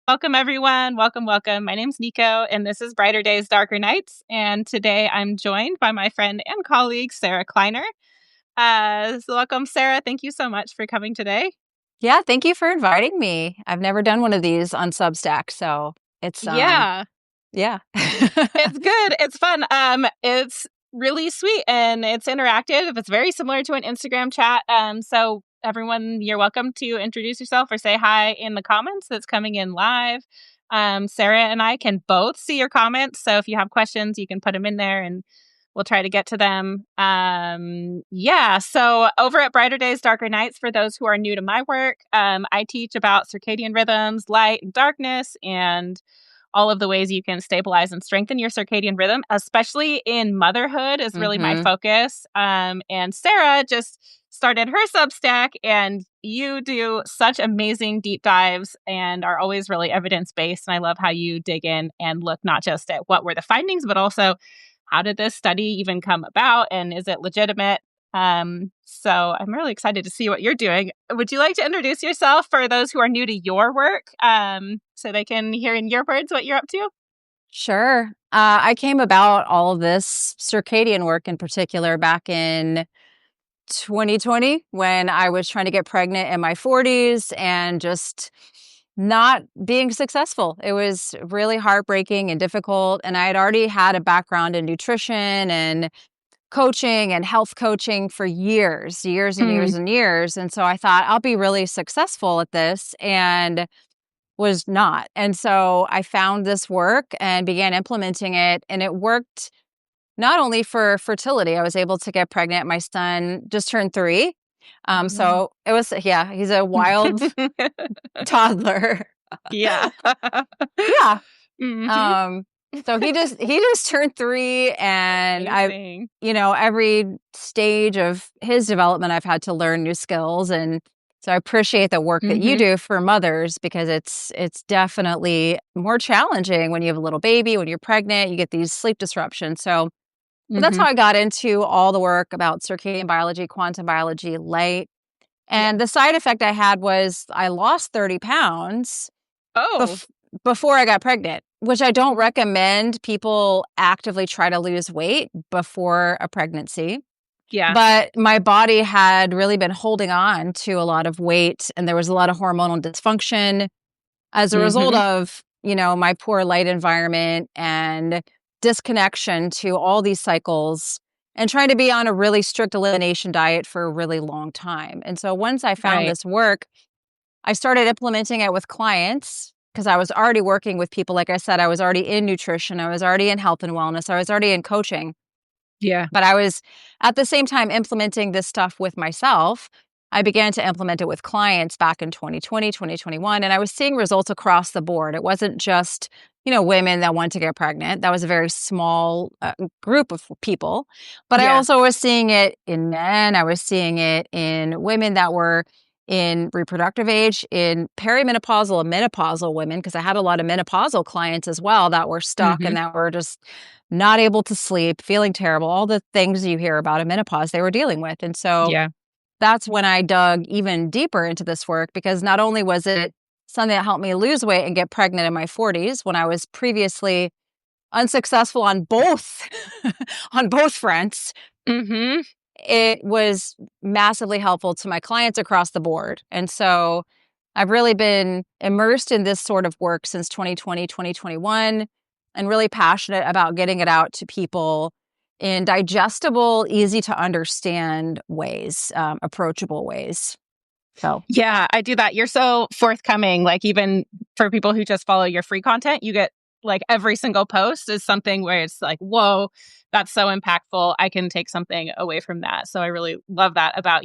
Welcome, everyone. Welcome, welcome. My name's Nikko, and this is Brighter Days, Darker Nights. And today I'm joined by my friend and colleague, Sarah Kleiner. Welcome, Sarah. Thank you so much for coming today. Yeah, thank you for inviting me. I've never done one of these on Substack, so it's Yeah, yeah. it's good. It's fun. It's really sweet and it's interactive. It's very similar to an Instagram chat. So everyone, you're welcome to introduce yourself or say hi in the comments that's coming in live. Sarah and I can both see your comments. So if you have questions, you can put them in there and we'll try to get to them. So over at Brighter Days, Darker Nights, for those who are new to my work, I teach about circadian rhythms, light and darkness, and all of the ways you can stabilize and strengthen your circadian rhythm, especially in motherhood, is really my focus. And Sarah just started her Substack, and you do such amazing deep dives and are always really evidence-based. And I love how you dig in and look not just at what were the findings, but also how did this study even come about and is it legitimate? So I'm really excited to see what you're doing. Would you like to introduce yourself for those who are new to your work, so they can hear in your words what you're up to? Sure. I came about all of this circadian work in particular back in 2020 when I was trying to get pregnant in my 40s and just not being successful. It was really heartbreaking and difficult. And I had already had a background in nutrition and coaching and health coaching for years and years and years. And so I thought I'll be really successful at this and was not. And so I found this work and began implementing it. And it worked not only for fertility. I was able to get pregnant. My son just turned 3. So it was, he's a wild toddler. Yeah. Yeah. So he just turned 3, and Amazing. every stage of his development, I've had to learn new skills. And so I appreciate the work that you do for mothers, because it's definitely more challenging when you have a little baby, when you're pregnant, you get these sleep disruptions. So that's how I got into all the work about circadian biology, quantum biology, light. And the side effect I had was I lost 30 pounds before I got pregnant, which I don't recommend people actively try to lose weight before a pregnancy. Yeah. But my body had really been holding on to a lot of weight, and there was a lot of hormonal dysfunction as a result of, my poor light environment and disconnection to all these cycles and trying to be on a really strict elimination diet for a really long time. And so once I found this work, I started implementing it with clients, because I was already working with people. Like I said, I was already in nutrition. I was already in health and wellness. I was already in coaching. Yeah. But I was at the same time implementing this stuff with myself. I began to implement it with clients back in 2020, 2021, and I was seeing results across the board. It wasn't just, women that want to get pregnant. That was a very small group of people. But I also was seeing it in men. I was seeing it in women that were in reproductive age, in perimenopausal and menopausal women, because I had a lot of menopausal clients as well that were stuck and that were just not able to sleep, feeling terrible, all the things you hear about in menopause they were dealing with. And so that's when I dug even deeper into this work, because not only was it something that helped me lose weight and get pregnant in my 40s when I was previously unsuccessful on both on both fronts, it was massively helpful to my clients across the board. And so I've really been immersed in this sort of work since 2020, 2021, and really passionate about getting it out to people in digestible, easy to understand ways, approachable ways. So yeah, I do that. You're so forthcoming. Like, even for people who just follow your free content, you get like every single post is something where it's like, whoa, that's so impactful. I can take something away from that. So I really love that about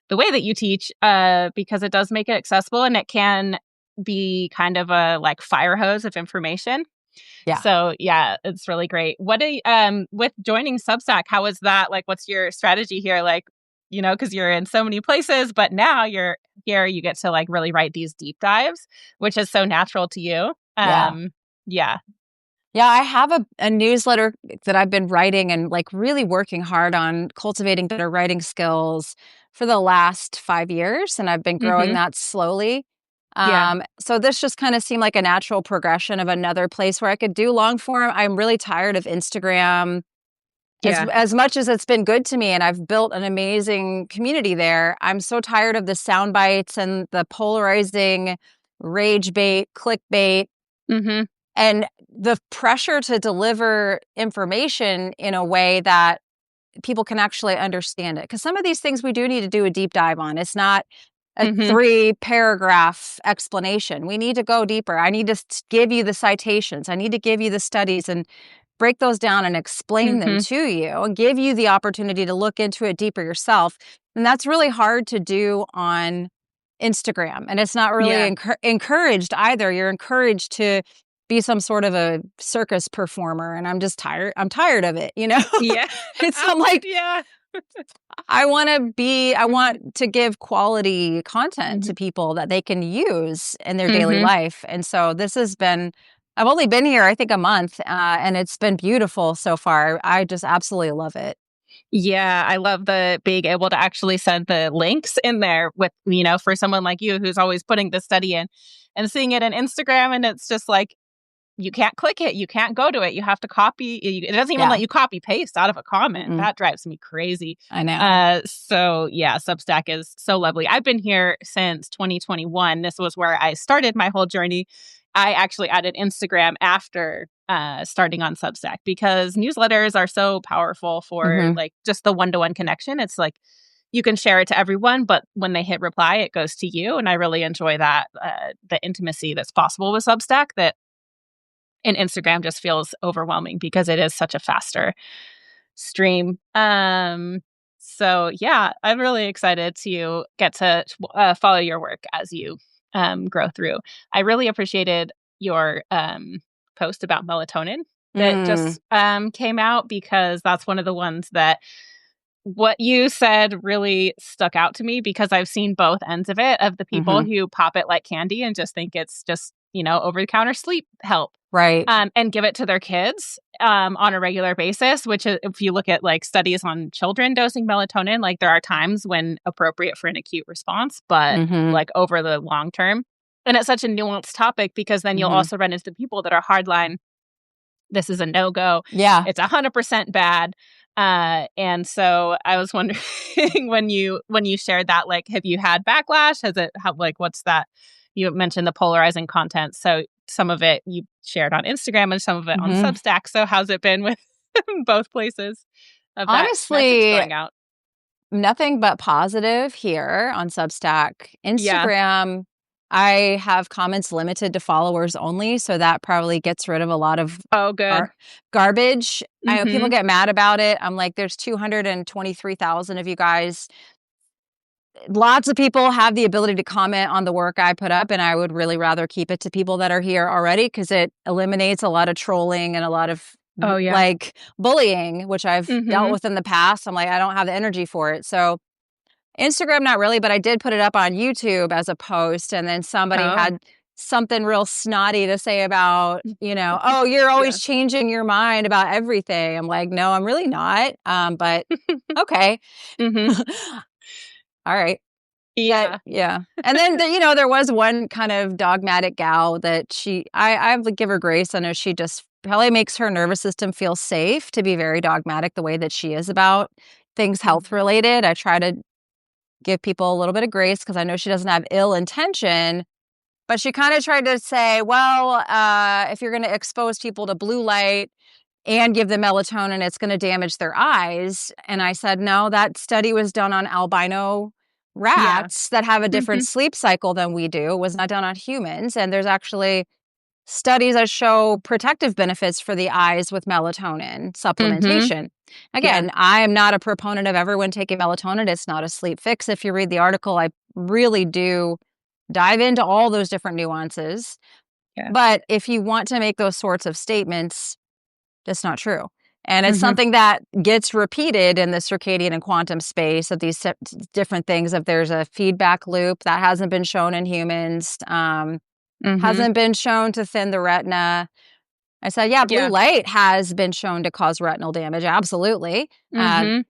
the way that you teach, because it does make it accessible, and it can be kind of a like fire hose of information. Yeah. So yeah, it's really great. What with joining Substack, how was that? Like, what's your strategy here? Like, because you're in so many places, but now you're here, you get to like really write these deep dives, which is so natural to you. Yeah, I have a newsletter that I've been writing and like really working hard on cultivating better writing skills for the last 5 years. And I've been growing that slowly. Yeah. So this just kind of seemed like a natural progression of another place where I could do long form. I'm really tired of Instagram. Yeah. As much as it's been good to me and I've built an amazing community there, I'm so tired of the sound bites and the polarizing rage bait, clickbait, Mhm. and the pressure to deliver information in a way that people can actually understand it. Because some of these things we do need to do a deep dive on. It's not a Mhm. 3-paragraph explanation. We need to go deeper. I need to give you the citations. I need to give you the studies and break those down and explain them Mhm. to you and give you the opportunity to look into it deeper yourself. And that's really hard to do on Instagram. And it's not really Yeah. encouraged either. You're encouraged to be some sort of a circus performer. And I'm just tired. I'm tired of it, you know? Yeah. I'm like, Yeah. I Mhm. want to give quality content Mhm. to people that they can use in their daily Mhm. life. And so this has been, I've only been here, I think, a month, and it's been beautiful so far. I just absolutely love it. Yeah, I love the being able to actually send the links in there with, for someone like you who's always putting the study in and seeing it in Instagram. And it's just like, you can't click it. You can't go to it. You have to copy. It doesn't even let Yeah. you copy paste out of a comment. Mm-mm. That drives me crazy. I know. So yeah, Substack is so lovely. I've been here since 2021. This was where I started my whole journey. I actually added Instagram after starting on Substack because newsletters are so powerful for Hmm. like just the one-to-one connection. It's like you can share it to everyone, but when they hit reply, it goes to you. And I really enjoy that, the intimacy that's possible with Substack that in Instagram just feels overwhelming because it is such a faster stream. So yeah, I'm really excited to get to follow your work as you grow through. I really appreciated your post about melatonin that Mm. just came out because that's one of the ones that what you said really stuck out to me because I've seen both ends of it of the people Hmm. who pop it like candy and just think it's just, over the counter sleep help. Right. And give it to their kids on a regular basis, which if you look at like studies on children dosing melatonin, like there are times when appropriate for an acute response, but Hmm. like over the long term. And it's such a nuanced topic because then you'll Hmm. also run into people that are hardline. This is a no go. Yeah. It's 100% bad. And so I was wondering when you shared that, like, have you had backlash? Has it how like what's that? You mentioned the polarizing content. So some of it you shared on Instagram and some of it on Hmm. Substack. So how's it been with both places of that message Honestly, going out? nothing but positive here on Substack. Yeah. Instagram, I have comments limited to followers only, so that probably gets rid of a lot of Oh, good. gar- garbage. I know people Mm-hmm. get mad about it. I'm like, there's 223,000 of you guys. Lots of people have the ability to comment on the work I put up, and I would really rather keep it to people that are here already because it eliminates a lot of trolling and a lot of Oh yeah. like bullying, which I've dealt Mm-hmm. with in the past. I'm like, I don't have the energy for it. So Instagram, not really, but I did put it up on YouTube as a post, and then somebody Oh. had something real snotty to say about, oh, you're Yeah. always changing your mind about everything. I'm like, no, I'm really not. But okay. Mm-hmm. All right. That Yeah. yeah. And then there was one kind of dogmatic gal that I would give her grace. I know she just probably makes her nervous system feel safe to be very dogmatic the way that she is about things health Mhm. related. I try to give people a little bit of grace because I know she doesn't have ill intention, but she kind of tried to say, well, if you're going to expose people to blue light and give them melatonin, it's going to damage their eyes. And I said, no, that study was done on albino Yeah. rats that have a different Mhm. sleep cycle than we do. It was not done on humans. And there's actually studies that show protective benefits for the eyes with melatonin Mhm. supplementation. Yeah. Again, I am not a proponent of everyone taking melatonin. It's not a sleep fix. If you read the article, I really do dive into all those different nuances. Yeah. But if you want to make those sorts of statements, that's not true. And it's Mhm. something that gets repeated in the circadian and quantum space of these different things. If there's a feedback loop that hasn't been shown in humans, Mhm. hasn't been shown to thin the retina. I said, yeah, blue Yeah. light has been shown to cause retinal damage. Absolutely. Mhm.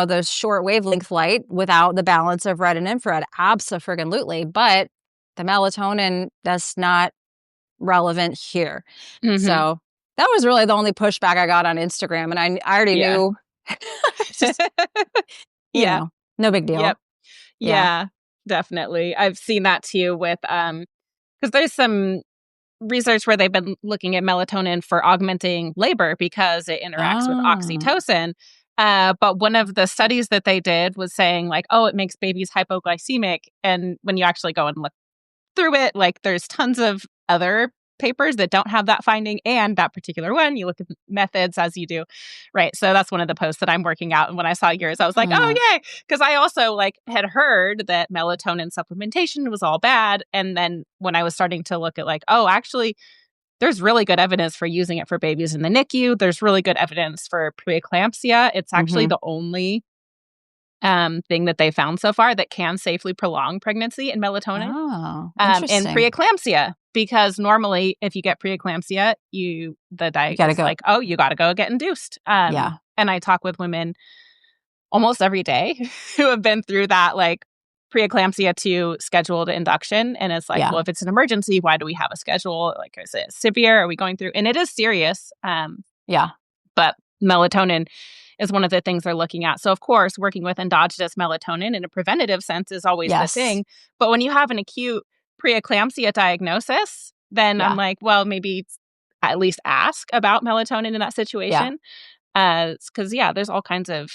Those short wavelength light without the balance of red and infrared. Absolutely. But the melatonin, that's not relevant here. Mm-hmm. So that was really the only pushback I got on Instagram. And I already Yeah. knew, just, Yeah. no big Yep. deal. Yeah. Yeah, definitely. I've seen that too with because there's some research where they've been looking at melatonin for augmenting labor because it interacts with Oh. oxytocin. But one of the studies that they did was saying like, oh, it makes babies hypoglycemic. And when you actually go and look through it, like there's tons of other papers that don't have that finding and that particular one. You look at the methods as you do. Right. So that's one of the posts that I'm working out. And when I saw yours, I was like, oh, Huh. yay. Because I also like had heard that melatonin supplementation was all bad. And then when I was starting to look at like, oh, actually, there's really good evidence for using it for babies in the NICU. There's really good evidence for preeclampsia. It's actually Mm-hmm. the only thing that they found so far that can safely prolong pregnancy in melatonin Oh, and interesting. preeclampsia. Because normally, if you get preeclampsia, the You diet got to is go. like, oh, you got to go get induced. Yeah. And I talk with women almost every day who have been through that, like preeclampsia to scheduled induction. And it's like, Yeah. well, if it's an emergency, why do we have a schedule? Like, is it severe? Are we going through? And it is serious. Yeah. But melatonin is one of the things they're looking at. So, of course, working with endogenous melatonin in a preventative sense is always the Yes. thing. But when you have an acute preeclampsia diagnosis, then I'm Yeah. like, well, maybe at least ask about melatonin in that Yeah. situation. Because, yeah, there's all kinds of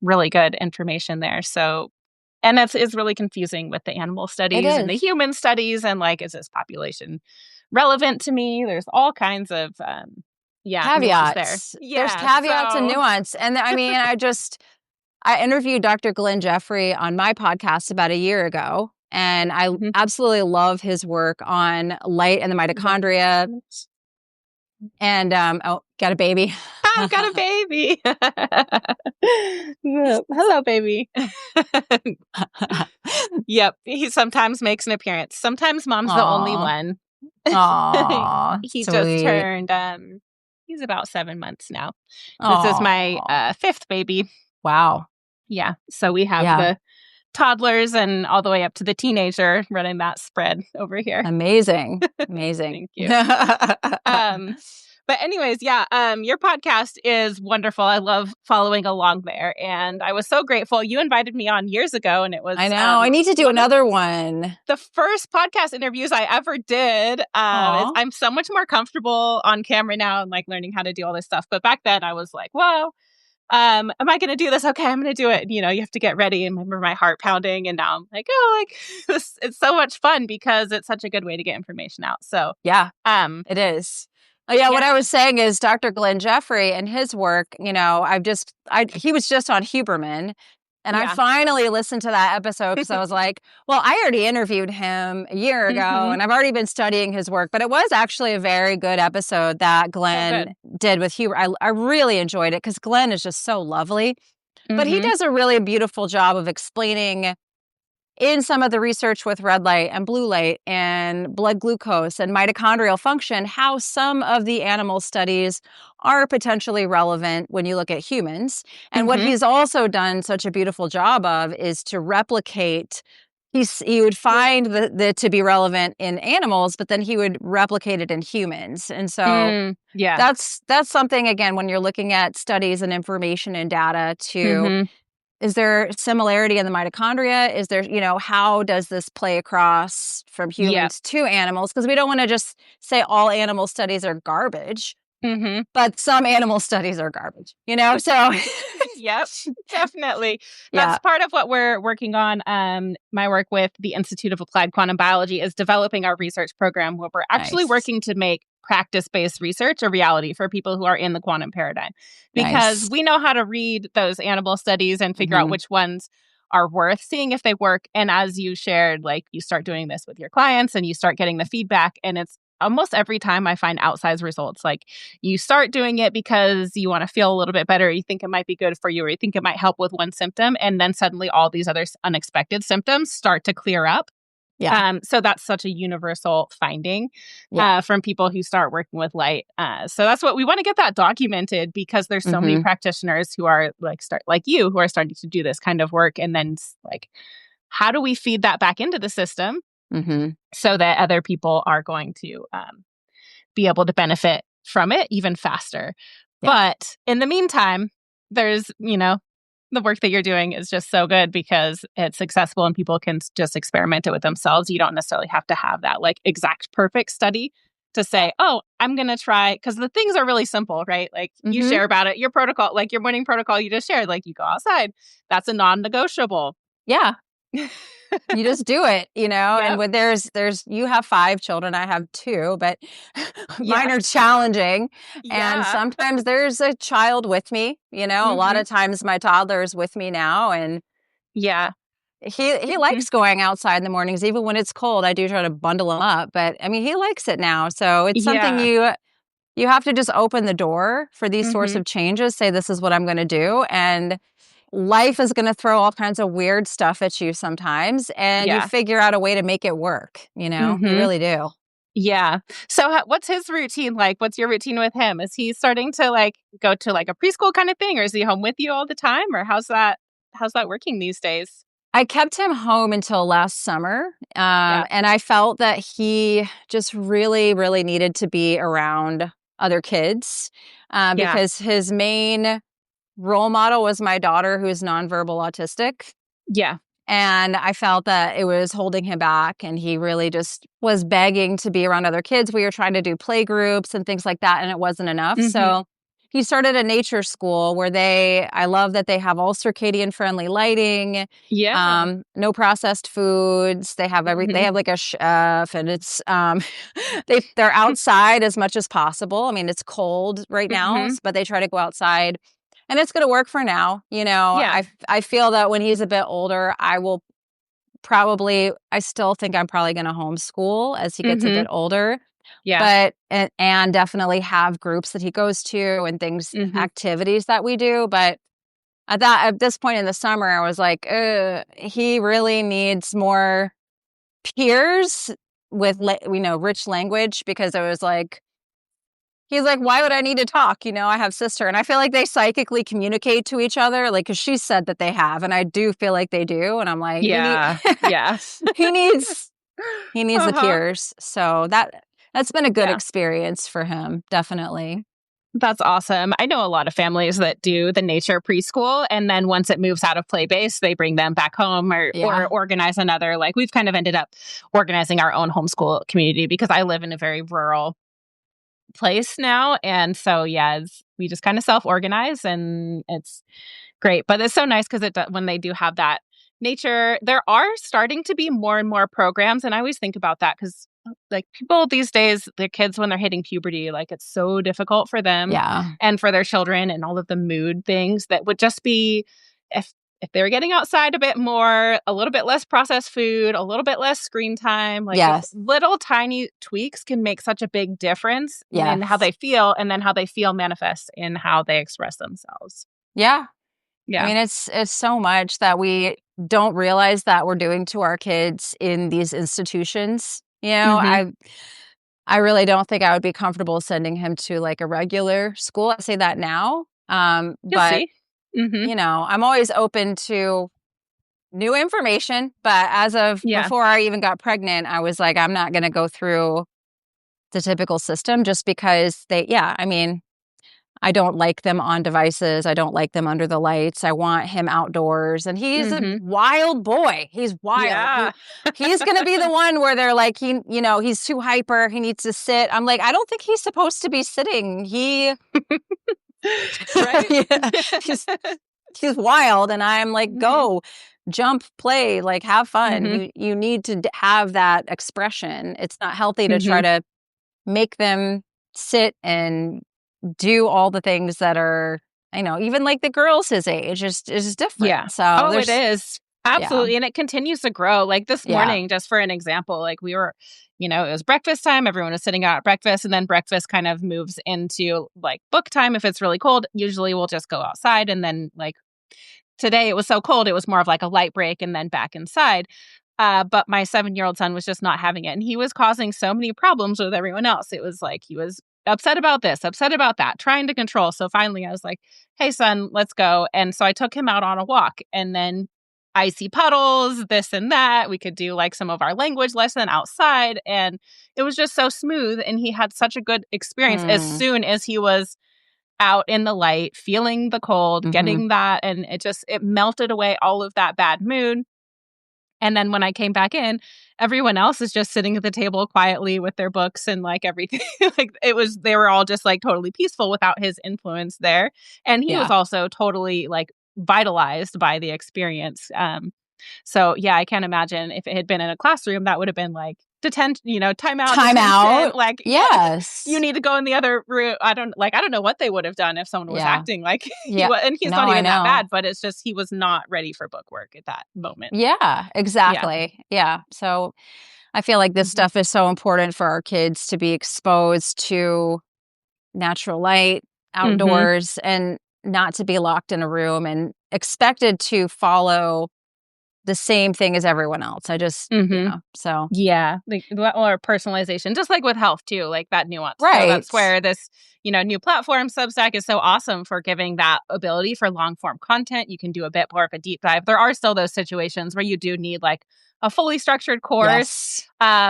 really good information there. So, and it's really confusing with the animal It studies and the is. human studies. And like, is this population relevant to me? There's all kinds of, nuance there. Caveats. There's Yeah. caveats and So, nuance. And I mean, I interviewed Dr. Glenn Jeffrey on my podcast about a year ago, and I mhm. absolutely love his work on light and the mitochondria. And oh, got a baby. I've got a baby. Yeah. Hello, baby. Yep. He sometimes makes an appearance. Sometimes mom's the only Aw. one. Aw. He just Sweet. turned, he's about 7 months now. This is my Aw. fifth baby. Wow. Yeah. So we have Yeah. the toddlers and all the way up to the teenager running that spread over here. Amazing. Amazing. Thank you. But anyways, yeah, your podcast is wonderful. I love following along there. And I was so grateful. You invited me on years ago, and it was I know. I need to do one of another one. the first podcast interviews I ever did. Aw. I'm so much more comfortable on camera now and like learning how to do all this stuff. But back then I was like, whoa, am I going to do this? Okay, I'm going to do it. You know, you have to get ready. And I remember my heart pounding. And now I'm like, oh, like it's so much fun because it's such a good way to get information out. So, Yeah, um, it is. Oh, yeah, what yeah. I was saying is Dr. Glenn Jeffrey and his work, he was just on Huberman. And I Yeah. finally listened to that episode because I was like, well, I already interviewed him a year ago Mhm. and I've already been studying his work. But it was actually a very good episode that Glenn did with Huber. I really enjoyed it because Glenn is just so lovely. But he Mhm. does a really beautiful job of explaining in some of the research with red light and blue light and blood glucose and mitochondrial function, how some of the animal studies are potentially relevant when you look at humans. And what Mhm. he's also done such a beautiful job of is to replicate. He would find the to be relevant in animals, but then he would replicate it in humans. And so Yeah. that's something, again, when you're looking at studies and information and data to Mhm. is there similarity in the mitochondria? Is there, how does this play across from Yeah. humans to animals? Because we don't want to just say all animal studies are garbage, Mhm. but some animal studies are garbage, So, Yep, definitely. yeah, That's part of what we're working on. My work with the Institute of Applied Quantum Biology is developing our research program where we're actually nice, working to make practice-based research a reality for people who are in the quantum paradigm. Because nice. we know how to read those animal studies and figure out Hmm. which ones are worth seeing if they work. And as you shared, like you start doing this with your clients and you start getting the feedback, and it's almost every time I find outsized results. Like you start doing it because you want to feel a little bit better, you think it might be good for you, or you think it might help with one symptom, and then suddenly all these other unexpected symptoms start to clear up. Yeah, So that's such a universal finding yeah. from people who start working with light. So that's what we want to get that documented because there's so many Hmm. practitioners who are like you who are starting to do this kind of work, and then like, how do we feed that back into the system? Mm-hmm. so that other people are going to be able to benefit from it even faster. Yeah. But in the meantime, there's, the work that you're doing is just so good because it's accessible and people can just experiment it with themselves. You don't necessarily have to have that like exact perfect study to say, oh, I'm going to try, because the things are really simple, right? Like you Mm-hmm. share about it, your protocol, like your morning protocol you just shared, like you go outside. That's a non-negotiable. Yeah. You just do it, and Yep. when there's you have 5 children, I have 2, but mine Yes. are challenging. And Yeah. sometimes there's a child with me, a lot Hmm. of times my toddler is with me now, and Yeah. he Hmm. likes going outside in the mornings. Even when it's cold, I do try to bundle him up, but I mean, he likes it now. So it's something Yeah. you have to just open the door for these sorts Hmm. of changes, say this is what I'm going to do, and life is going to throw all kinds of weird stuff at you sometimes, and you Yeah. figure out a way to make it work, you Hmm. really do. Yeah. So what's his routine like? What's your routine with him? Is he starting to like go to like a preschool kind of thing, or is he home with you all the time, or how's that working these days? I kept him home until last summer, Yeah. and I felt that he just really, really needed to be around other kids, Yeah. because his main role model was my daughter, who is nonverbal autistic. Yeah. And I felt that it was holding him back, and he really just was begging to be around other kids. We were trying to do play groups and things like that, and it wasn't enough. Mhm. So he started a nature school where I love that they have all circadian friendly lighting, Yeah. no processed foods. They Mhm. have like a chef, and it's, they're outside as much as possible. I mean, it's cold right now, Mhm. but they try to go outside. And it's gonna work for now, Yeah. I feel that when he's a bit older, I still think I'm probably gonna homeschool as he gets a bit Mhm. older, Yeah. but and definitely have groups that he goes to and things Mhm. activities that we do, but at this point in the summer, I was like, he really needs more peers with rich language, because I was like, he's like, "Why would I need to talk? I have sister." And I feel like they psychically communicate to each other, like, because she said that they have, and I do feel like they do. And I'm like, Yeah. Yeah. he needs the Uh-huh. peers. So that's been a good Yeah. experience for him, definitely. That's awesome. I know a lot of families that do the nature preschool, and then once it moves out of play base, they bring them back home or Yeah. organize another. Like we've kind of ended up organizing our own homeschool community because I live in a very rural place now, and so yeah, we just kind of self-organize, and it's great. But it's so nice because when they do have that nature, there are starting to be more and more programs, and I always think about that because like people these days, their kids when they're hitting puberty, like it's so difficult for them Yeah. and for their children, and all of the mood things that would just be if if they were getting outside a bit more, a little bit less processed food, a little bit less screen time, like just Yes. little tiny tweaks can make such a big difference in how Yes. they feel, and then how they feel manifests in how they express themselves. Yeah. I Yeah. mean, it's so much that we don't realize that we're doing to our kids in these institutions. Mhm. I really don't think I would be comfortable sending him to, like, a regular school. I say that now, You'll but, see. Mhm. I'm always open to new information, but as of Yeah. before I even got pregnant, I was like, "I'm not gonna go through the typical system," just because I mean, I don't like them on devices, I don't like them under the lights, I want him outdoors, and he's a Mhm. wild boy, he's wild. Yeah. He's gonna be the one where they're like, he's too hyper, he needs to sit. I'm like, "I don't think he's supposed to be sitting." Right? Yeah, he's he's wild, and I'm like, Mhm. "Go, jump, play, like, have fun." Mhm. You need to have that expression. It's not healthy to try Mhm. to make them sit and do all the things that are, even like the girls his age is different. Yeah. So Oh, it is. yeah, Absolutely, and it continues to grow. Like, this yeah, morning, just for an example, like, we were it was breakfast time, everyone was sitting out at breakfast, and then breakfast kind of moves into, like, book time if it's really cold. Usually, we'll just go outside, and then, like, today it was so cold, it was more of, like, a light break and then back inside. But my 7-year-old son was just not having it, and he was causing so many problems with everyone else. It was like he was upset about this, upset about that, trying to control. So finally, I was like, "Hey, son, let's go." And so I took him out on a walk, and then icy puddles, this and that. We could do like some of our language lesson outside. And it was just so smooth. And he had such a good experience as soon as he was out in the light, feeling the cold, getting that. And it melted away all of that bad mood. And then when I came back in, everyone else is just sitting at the table quietly with their books and like everything. Like they were all just like totally peaceful without his influence there. And he was also totally like vitalized by the experience. So yeah, I can't imagine if it had been in a classroom, that would have been like detention, timeout, detention, like yes, you need to go in the other room. I don't know what they would have done if someone was acting like and he's not even that bad, but it's just he was not ready for book work at that moment. Yeah, exactly. Yeah. So I feel like this stuff is so important for our kids to be exposed to natural light, outdoors, and not to be locked in a room and expected to follow the same thing as everyone else. I just, so. Yeah. Like, or personalization, just like with health too, like that nuance. Right. So that's where this, new platform Substack is so awesome for giving that ability for long form content. You can do a bit more of a deep dive. There are still those situations where you do need like a fully structured course,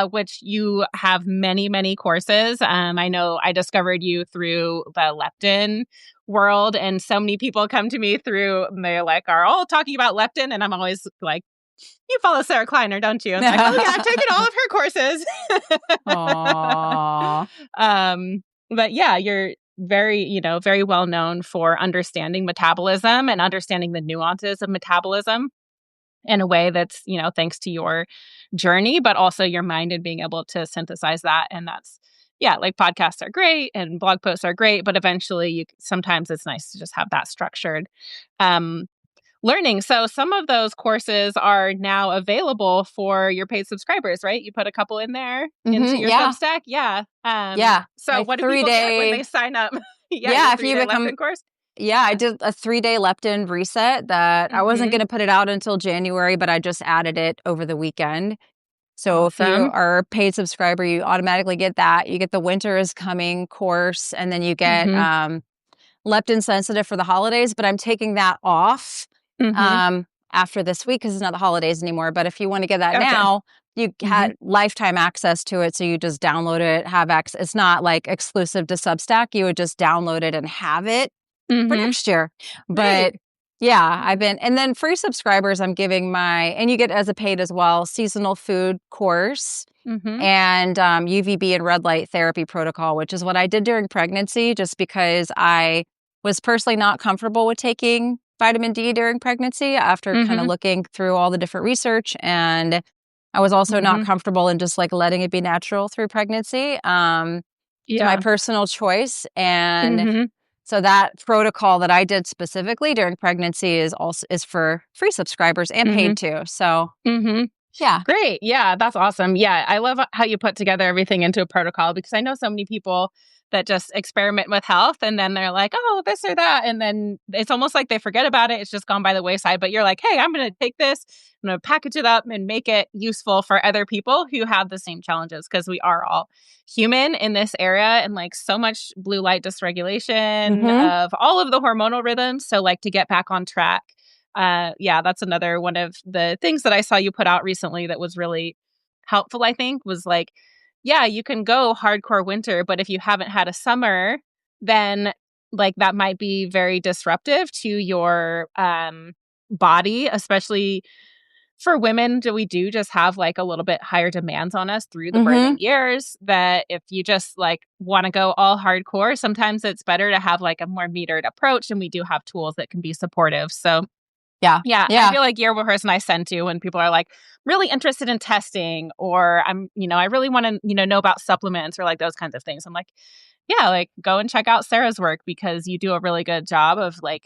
which you have many, many courses. I know I discovered you through the leptin world, and so many people come to me through, they like are all talking about leptin, and I'm always like, you follow Sarah Kleiner, don't you? And like, oh yeah, I've taken all of her courses. But yeah, you're very, very well known for understanding metabolism and understanding the nuances of metabolism in a way that's, thanks to your journey, but also your mind and being able to synthesize that. And that's, like podcasts are great and blog posts are great, but eventually sometimes it's nice to just have that structured learning. So some of those courses are now available for your paid subscribers, right? You put a couple in there into your Substack. Yeah. So what do people get when they sign up? If you become leptin course. I did a 3-day leptin reset that I wasn't going to put it out until January, but I just added it over the weekend. So if you are a paid subscriber, you automatically get that. You get the Winter is Coming course, and then you get leptin sensitive for the holidays, but I'm taking that off after this week because it's not the holidays anymore. But if you want to get that now, you had lifetime access to it. So you just download it, have access. It's not like exclusive to Substack. You would just download it and have it for next year. But and then free subscribers, I'm giving and you get as a paid as well, seasonal food course and UVB and red light therapy protocol, which is what I did during pregnancy, just because I was personally not comfortable with taking vitamin D during pregnancy after kind of looking through all the different research. And I was also not comfortable in just like letting it be natural through pregnancy. It's my personal choice. And so that protocol that I did specifically during pregnancy is for free subscribers and paid too. So great. Yeah, that's awesome. Yeah, I love how you put together everything into a protocol, because I know so many people that just experiment with health and then they're like, oh, this or that. And then it's almost like they forget about it. It's just gone by the wayside. But you're like, hey, I'm going to take this, I'm going to package it up and make it useful for other people who have the same challenges, because we are all human in this area, and like so much blue light dysregulation of all of the hormonal rhythms. So like to get back on track. That's another one of the things that I saw you put out recently that was really helpful, I think, was like, you can go hardcore winter, but if you haven't had a summer, then like that might be very disruptive to your body, especially for women. We do just have like a little bit higher demands on us through the birthing years, that if you just like want to go all hardcore, sometimes it's better to have like a more metered approach. And we do have tools that can be supportive. So I feel like you're the person I send to when people are like really interested in testing, or I really want to, know about supplements or like those kinds of things. I'm like, like go and check out Sarah's work, because you do a really good job of like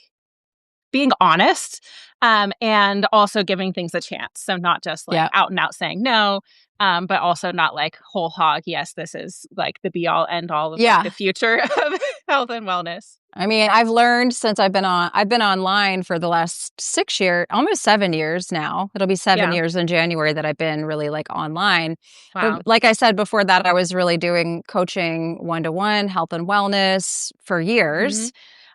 being honest and also giving things a chance. So not just like out and out saying no, but also not like whole hog. Yes, this is like the be all end all of like, the future of health and wellness. I mean, I've learned since I've been online for the last 6 years, almost 7 years now. It'll be 7 years in January that I've been really like online. Wow. But like I said before that, I was really doing coaching 1-to-1 health and wellness for years.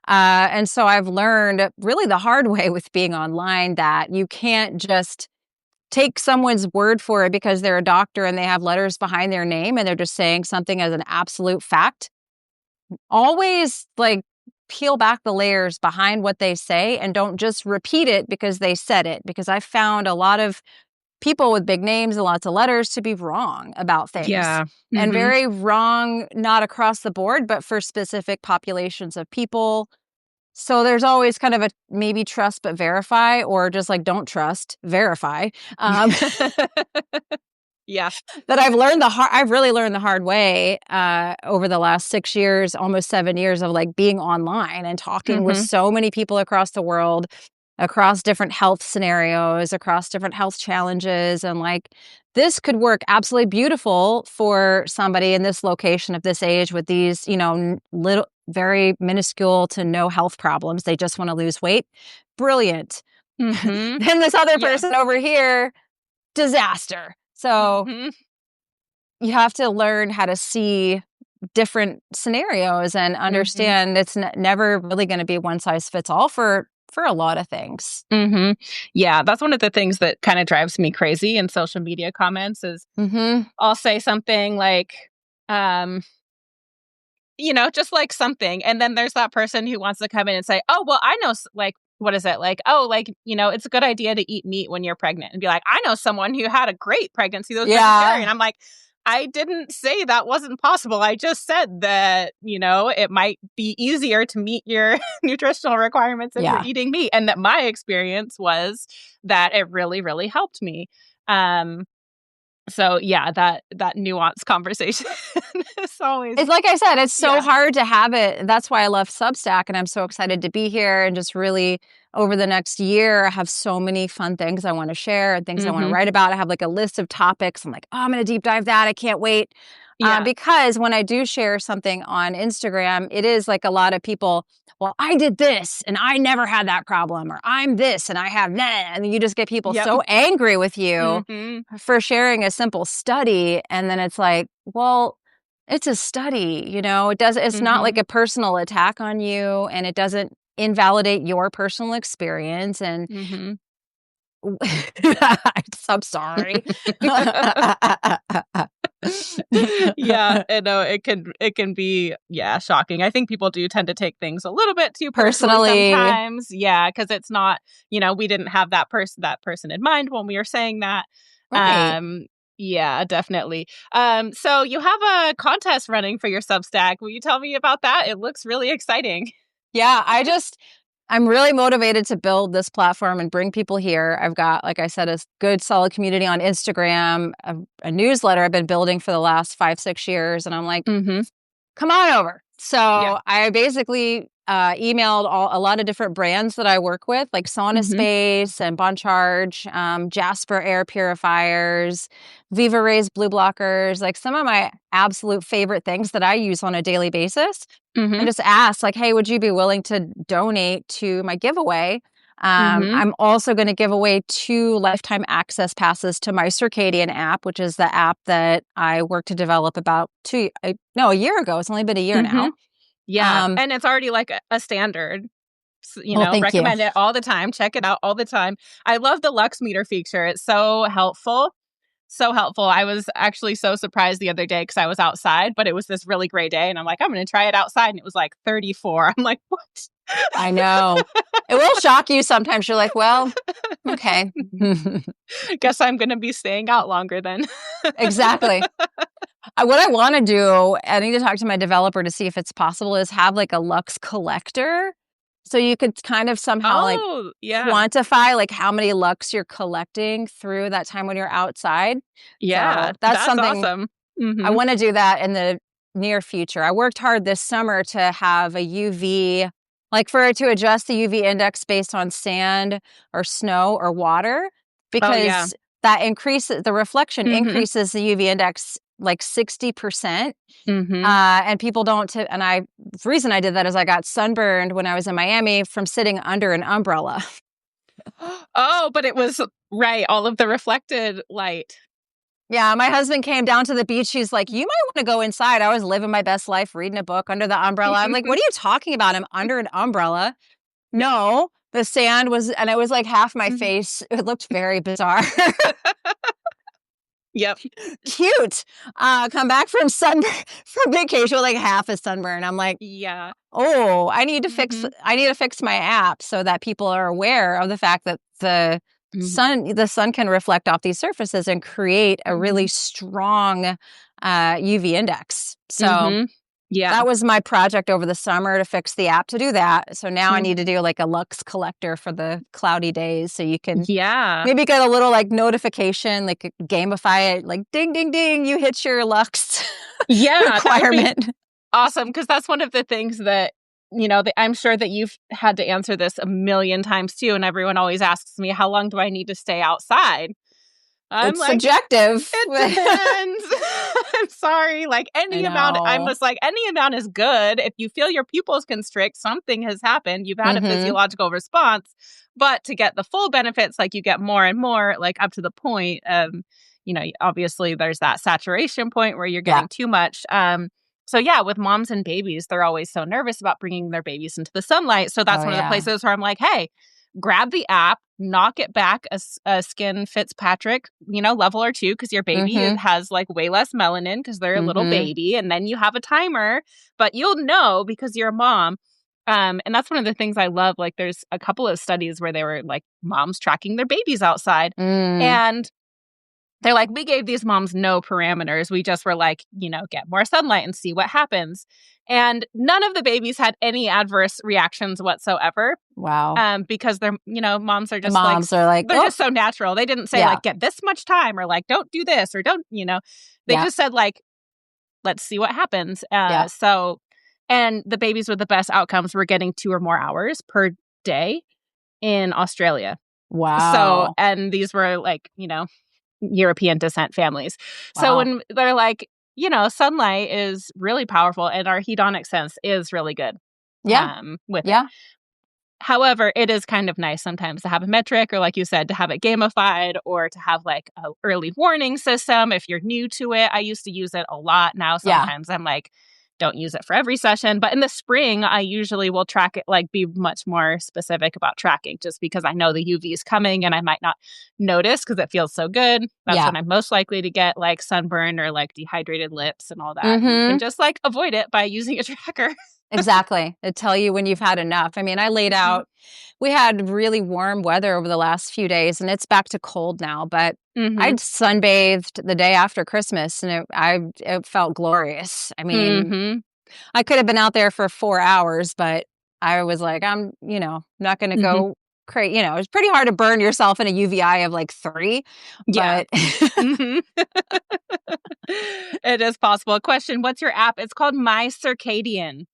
And so I've learned really the hard way with being online that you can't just take someone's word for it because they're a doctor and they have letters behind their name and they're just saying something as an absolute fact. Always like peel back the layers behind what they say and don't just repeat it because they said it. Because I found a lot of people with big names and lots of letters to be wrong about things. Yeah. And Mm-hmm. very wrong, not across the board, but for specific populations of people. So there's always kind of a maybe trust but verify, or just like don't trust, verify. Yeah. That I've really learned the hard way over the last 6 years, almost 7 years of like being online and talking with Mm-hmm. so many people across the world, across different health scenarios, across different health challenges. And like, this could work absolutely beautiful for somebody in this location of this age with these, little, very minuscule to no health problems. They just want to lose weight. Brilliant. Mm-hmm. Then this other Yeah. person over here, disaster. So Mm-hmm. you have to learn how to see different scenarios and understand it's never really going to be one size fits all for a lot of things. Mm-hmm. Yeah, that's one of the things that kind of drives me crazy in social media comments is I'll say something like, just like something. And then there's that person who wants to come in and say, oh, well, I know, like, what is it? Like, oh, like, it's a good idea to eat meat when you're pregnant, and be like, I know someone who had a great pregnancy that was vegetarian. I'm like, I didn't say that wasn't possible. I just said that, it might be easier to meet your nutritional requirements if you're eating meat. And that my experience was that it really, really helped me. So yeah, that nuanced conversation is always. It's like I said, it's so hard to have it. That's why I love Substack, and I'm so excited to be here and just really over the next year, I have so many fun things I want to share and things I want to write about. I have like a list of topics. I'm like, oh, I'm going to deep dive that. I can't wait. Because when I do share something on Instagram, it is like a lot of people, well, I did this and I never had that problem, or I'm this and I have that. And you just get people so angry with you for sharing a simple study. And then it's like, well, it's a study, it's not like a personal attack on you, and it doesn't invalidate your personal experience. And I'm sorry. Yeah, I know it can be shocking. I think people do tend to take things a little bit too personally sometimes. Yeah, because it's not, we didn't have that person in mind when we were saying that. Right. Yeah, definitely. So you have a contest running for your Substack. Will you tell me about that? It looks really exciting. Yeah, I'm really motivated to build this platform and bring people here. I've got, like I said, a good solid community on Instagram, a newsletter I've been building for the last 5-6 years. And I'm like, come on over. So I basically emailed a lot of different brands that I work with, like Sauna Space and Bon Charge, Jasper Air Purifiers, Viva Rays Blue Blockers, like some of my absolute favorite things that I use on a daily basis. And just asked, like, hey, would you be willing to donate to my giveaway? I'm also going to give away 2 lifetime access passes to MyCircadianApp, which is the app that I worked to develop about a year ago. It's only been a year now. Yeah, and it's already like a standard. Recommend it all the time. Check it out all the time. I love the Lux meter feature. It's so helpful. So helpful. I was actually so surprised the other day because I was outside, but it was this really great day. And I'm like, I'm going to try it outside. And it was like 34. I'm like, what? I know. It will shock you sometimes. You're like, well, okay. Guess I'm going to be staying out longer then. Exactly. What I want to do, I need to talk to my developer to see if it's possible, is have like a Lux collector. So you could kind of somehow quantify like how many Lux you're collecting through that time when you're outside. Yeah, so that's something awesome. I want to do that in the near future. I worked hard this summer to have a UV, like to adjust the UV index based on sand or snow or water, because that increases the reflection, increases the UV index like 60%. And people don't and the reason I did that is I got sunburned when I was in Miami from sitting under an umbrella. Oh, but it was all of the reflected light. Yeah, my husband came down to the beach. He's like, "You might want to go inside." I was living my best life, reading a book under the umbrella. I'm like, "What are you talking about? I'm under an umbrella." No, the sand was, and it was like half my Mhm. face. It looked very bizarre. Yep. Cute. Come back from from vacation with like half a sunburn. I'm like, Yeah. oh, I need to fix. Mhm. I need to fix my app so that people are aware of the fact that Mhm. the sun can reflect off these surfaces and create a really Mhm. strong UV index. So Mhm. Yeah. that was my project over the summer, to fix the app to do that. So now I Mhm. need to do like a lux collector for the cloudy days, so you can Yeah. maybe get a little like notification, like gamify it, like ding, ding, ding, you hit your lux Yeah, that would be requirement. awesome because that's one of the things that, that I'm sure that you've had to answer this a million times too, and everyone always asks me, "How long do I need to stay outside?" I'm It's like, subjective. "It depends." I'm sorry, like, I any amount I'm know. just like, any amount is good. If you feel your pupils constrict, something has happened. You've had a Mhm. physiological response, but to get the full benefits, like, you get more and more, like, up to the point, obviously, there's that saturation point where you're Yeah. getting too much, so, yeah, with moms and babies, they're always so nervous about bringing their babies into the sunlight, so that's Oh, one of the yeah. places where I'm like, "Hey, grab the app, knock it back a skin Fitzpatrick, level or 2 because your baby Mhm. has, like, way less melanin because 'cause they're a little Mhm. baby, and then you have a timer, but you'll know because you're a mom, and that's one of the things I love, like, there's a couple of studies where they were, like, moms tracking their babies outside, Mm. and they're like, "We gave these moms no parameters. We just were like, get more sunlight and see what happens." And none of the babies had any adverse reactions whatsoever, Wow. because they're moms are The just like moms are like, they're "Oh, just so natural. They didn't say, yeah, like, "Get this much time," or, like, "Don't do this," or "Don't," they yeah, just said, like, "Let's see what happens." yeah." And the babies with the best outcomes were getting 2 or more hours per day in Australia. So Wow. and these were, like, European descent families. So Wow. when they're like, sunlight is really powerful and our hedonic sense is really good, Yeah, with it. yeah, However, it is kind of nice sometimes to have a metric or, like you said, to have it gamified or to have, like, a early warning system if you're new to it. I used to use it a lot. Now yeah, sometimes I'm like, don't use it for every session. But in the spring, I usually will track it, like, be much more specific about tracking just because I know the UV is coming and I might not notice because it feels so good. That's yeah. when I'm most likely to get, like, sunburn or, like, dehydrated lips and all that. And you can Mhm. just, like, avoid it by using a tracker. Exactly. It tell you when you've had enough. I mean, I laid Mhm. out we had really warm weather over the last few days, and it's back to cold now, but Mhm. I'd sunbathed the day after Christmas, and it felt glorious. I mean, Mhm. I could have been out there for 4 hours, but I was like, I'm, not gonna Mhm. go it's pretty hard to burn yourself in a UVI of, like, 3, Yeah. but Mhm. It is possible. Question, what's your app? It's called MyCircadian.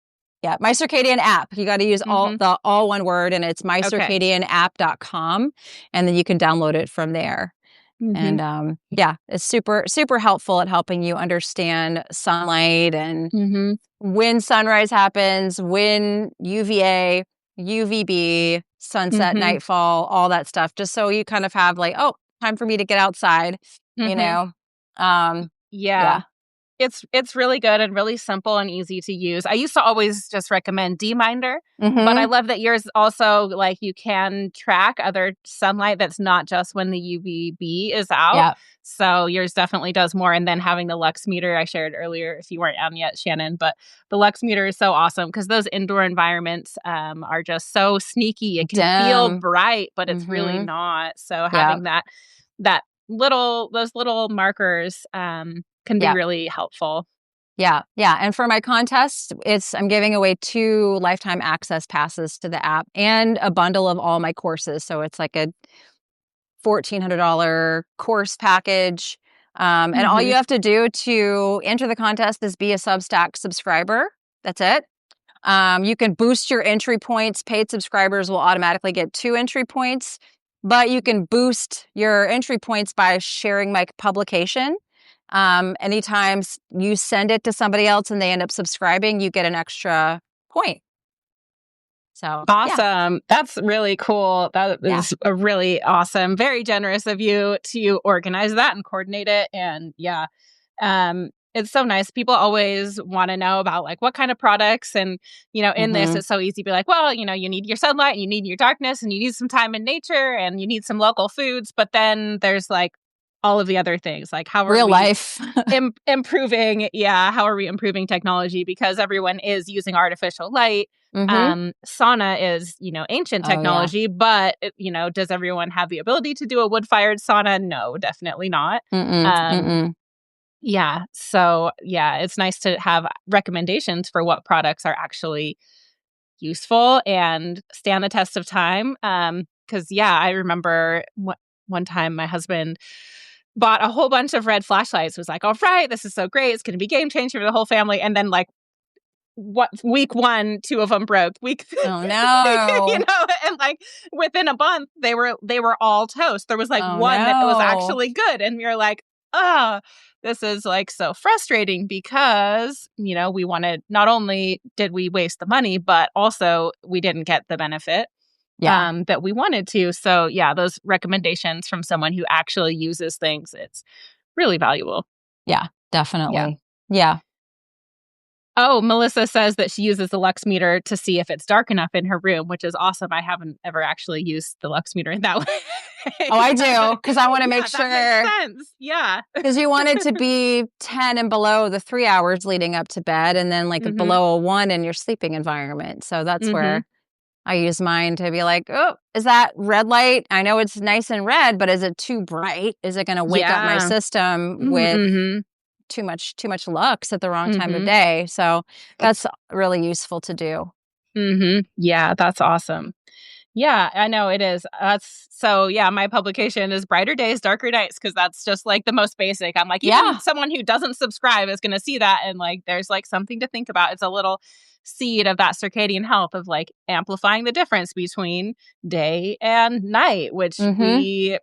yeah, MyCircadianApp. You gotta use Mhm. all one word, and it's Okay. mycircadianapp.com, and then you can download it from there. Mhm. And, yeah, it's super, super helpful at helping you understand sunlight and Mhm. when sunrise happens, when UVA, UVB, sunset, Mhm. nightfall, all that stuff, just so you kind of have like, "Oh, time for me to get outside," you Mhm. know? Um, Yeah. yeah. It's really good and really simple and easy to use. I used to always just recommend Dminder, but I Mhm. love that yours also, like, you can track other sunlight that's not just when the UVB is out. Yeah. So yours definitely does more. And then having the lux meter I shared earlier, if you weren't on yet, Shannon, but the lux meter is so awesome because those indoor environments are just so sneaky. It can feel Dim. bright, but it's really Mhm. not. So Yeah. having that those little markers can be Yeah. really helpful. Yeah, yeah, and for my contest, I'm giving away 2 lifetime access passes to the app and a bundle of all my courses, so it's like a $1,400 course package, and all you Mhm. have to do to enter the contest is be a Substack subscriber. That's it. You can boost your entry points. Paid subscribers will automatically get 2 entry points, but you can boost your entry points by sharing my publication. Anytime you send it to somebody else and they end up subscribing, you get an extra point. So, yeah. Awesome. That's really cool. That is a really awesome, very generous of you to organize that and coordinate it. And it's so nice. People always want to know about like what kind of products and, in this, it's so easy to be like, well, you need your sunlight and you need your darkness and you need some time in nature and you need some local foods. But then there's like all of the other things, like how are Real we life. improving? Yeah. How are we improving technology? Because everyone is using artificial light. Sauna is, ancient technology, but, does everyone have the ability to do a wood-fired sauna? No, definitely not. Yeah. So, it's nice to have recommendations for what products are actually useful and stand the test of time. Because, I remember one time my husband bought a whole bunch of red flashlights, was like, all right, this is so great. It's going to be game changer for the whole family. And then like, week 1, 2 of them broke. Oh no. And like within a month they were all toast. There was like one that was actually good. And you're like, this is like so frustrating because, we wanted, not only did we waste the money, but also we didn't get the benefit that we wanted to. So those recommendations from someone who actually uses things, it's really valuable. Yeah, definitely. Yeah. Oh, Melissa says that she uses the lux meter to see if it's dark enough in her room, which is awesome. I haven't ever actually used the lux meter in that way. Oh, I do, because I want to make sure. That makes sense. Yeah. Because you want it to be 10 and below the 3 hours leading up to bed, and then like below a 1 in your sleeping environment. So that's where I use mine to be like, oh, is that red light? I know it's nice and red, but is it too bright? Is it going to wake up my system with too much lux at the wrong time of day? So that's really useful to do. Yeah, that's awesome. Yeah, I know it is. My publication is Brighter Days, Darker Nights, because that's just like the most basic. I'm like, even someone who doesn't subscribe is going to see that. And like, there's like something to think about. It's a little seed of that circadian health of like amplifying the difference between day and night, which we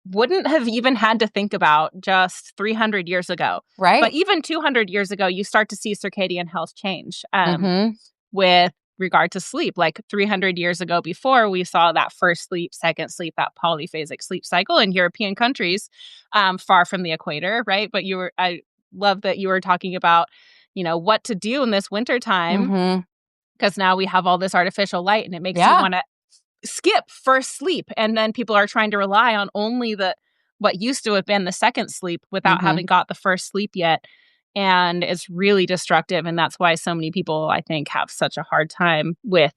wouldn't have even had to think about just 300 years ago. Right. But even 200 years ago, you start to see circadian health change with regard to sleep. Like 300 years ago before, we saw that first sleep, second sleep, that polyphasic sleep cycle in European countries far from the equator, right? But I love that you were talking about, what to do in this wintertime, because now we have all this artificial light and it makes you want to skip first sleep. And then people are trying to rely on only what used to have been the second sleep without having got the first sleep yet. And it's really destructive. And that's why so many people, I think, have such a hard time with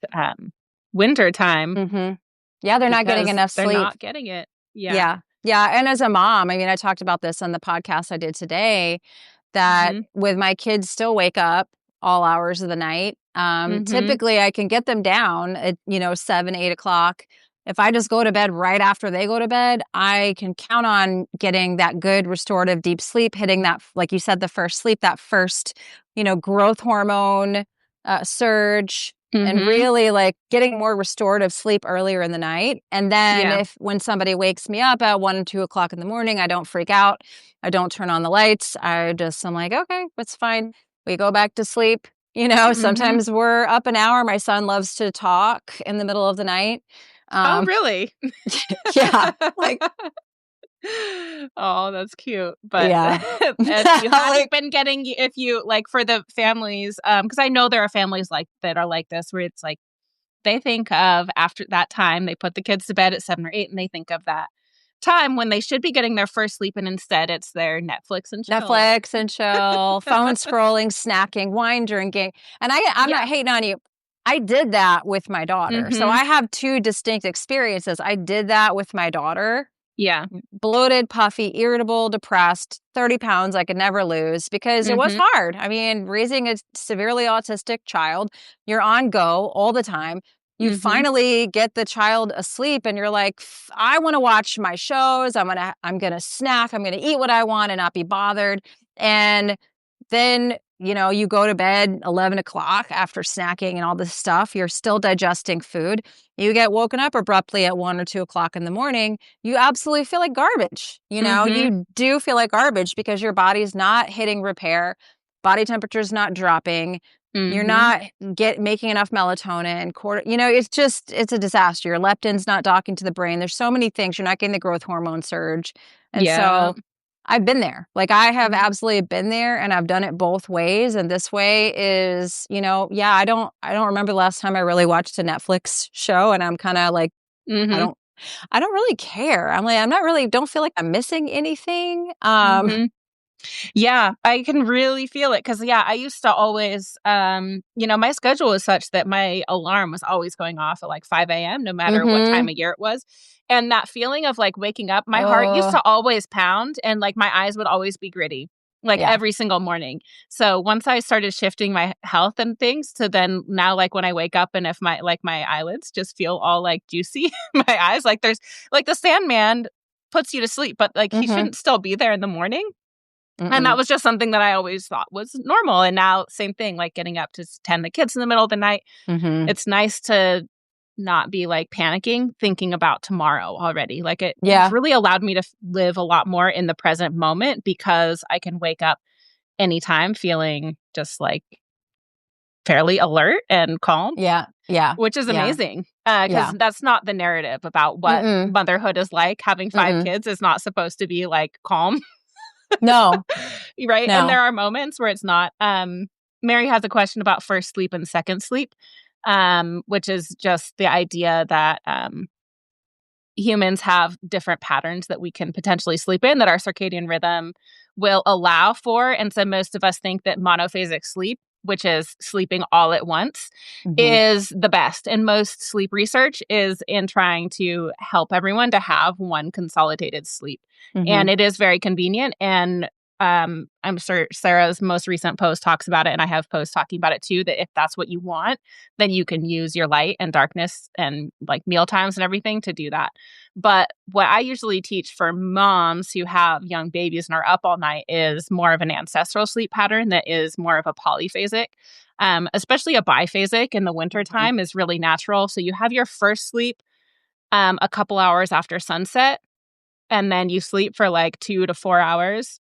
wintertime. Yeah, they're not getting enough sleep. They're not getting it. Yeah. And as a mom, I mean, I talked about this on the podcast I did today, that with my kids still wake up all hours of the night. Typically, I can get them down at, 7, 8 o'clock. If I just go to bed right after they go to bed, I can count on getting that good restorative deep sleep, hitting that, like you said, the first sleep, that first, growth hormone surge, and really like getting more restorative sleep earlier in the night. And then when somebody wakes me up at 1 or 2 o'clock in the morning, I don't freak out. I don't turn on the lights. I'm like, okay, it's fine. We go back to sleep. Sometimes we're up an hour. My son loves to talk in the middle of the night. Oh, really? Yeah. Like, oh, that's cute. But if you haven't been getting, if you like for the families, because I know there are families that are like this, where it's like they think of after that time, they put the kids to bed at 7 or 8, and they think of that time when they should be getting their first sleep, and instead it's their Netflix and chill, phone scrolling, snacking, wine drinking. And I'm not hating on you. I did that with my daughter. So I have 2 distinct experiences. I did that with my daughter. Yeah. Bloated, puffy, irritable, depressed, 30 pounds I could never lose because it was hard. I mean, raising a severely autistic child, you're on go all the time. You finally get the child asleep and you're like, I want to watch my shows. I'm going to snack. I'm going to eat what I want and not be bothered. And then, you go to bed 11 o'clock after snacking and all this stuff. You're still digesting food. You get woken up abruptly at 1 or 2 o'clock in the morning. You absolutely feel like garbage. You do feel like garbage because your body's not hitting repair. body temperature's not dropping. You're Mm-hmm. not making enough melatonin, it's a disaster. Your leptin's not docking to the brain. There's so many things. You're not getting the growth hormone surge. And Yeah. so I've been there. Like I have Mm-hmm. absolutely been there, and I've done it both ways. And this way is, yeah, I don't remember the last time I really watched a Netflix show, and I'm kind of like, I Mm-hmm. don't I don't really care. I'm like, don't feel like I'm missing anything. Mm-hmm. Yeah, I can really feel it because, yeah, I used to always, my schedule was such that my alarm was always going off at like 5 a.m., no matter what time Mhm. of year it was. And that feeling of like waking up, my heart used Oh, to always pound and like my eyes would always be gritty, like yeah. every single morning. So once I started shifting my health and things to then now, like when I wake up and if my eyelids just feel all like juicy, my eyes, like there's like the Sandman puts you to sleep, but like he Mhm. shouldn't still be there in the morning. And that Mm-mm. was just something that I always thought was normal, and now same thing, like, getting up to tend the kids in the middle of the night. Mhm. It's nice to not be, like, panicking, thinking about tomorrow already. Like, it has Yeah. really allowed me to live a lot more in the present moment because I can wake up anytime feeling just, like, fairly alert and calm, Yeah. Yeah. which is Yeah. amazing, Yeah. because that's not the narrative about what Mm-mm. motherhood is like. Having 5 Mm-mm. kids is not supposed to be, like, calm. No. Right? And No. there are moments where it's not. Mary has a question about first sleep and second sleep, which is just the idea that humans have different patterns that we can potentially sleep in that our circadian rhythm will allow for. And so most of us think that monophasic sleep, which is sleeping all at once, Mhm. is the best. And most sleep research is in trying to help everyone to have one consolidated sleep. And Mhm. it is very convenient. And I'm sure Sarah's most recent post talks about it, and I have posts talking about it too, that if that's what you want, then you can use your light and darkness and like meal times and everything to do that. But what I usually teach for moms who have young babies and are up all night is more of an ancestral sleep pattern that is more of a polyphasic. Especially a biphasic in the Mhm. wintertime is really natural. So you have your first sleep a couple hours after sunset, and then you sleep for like 2 to 4 hours.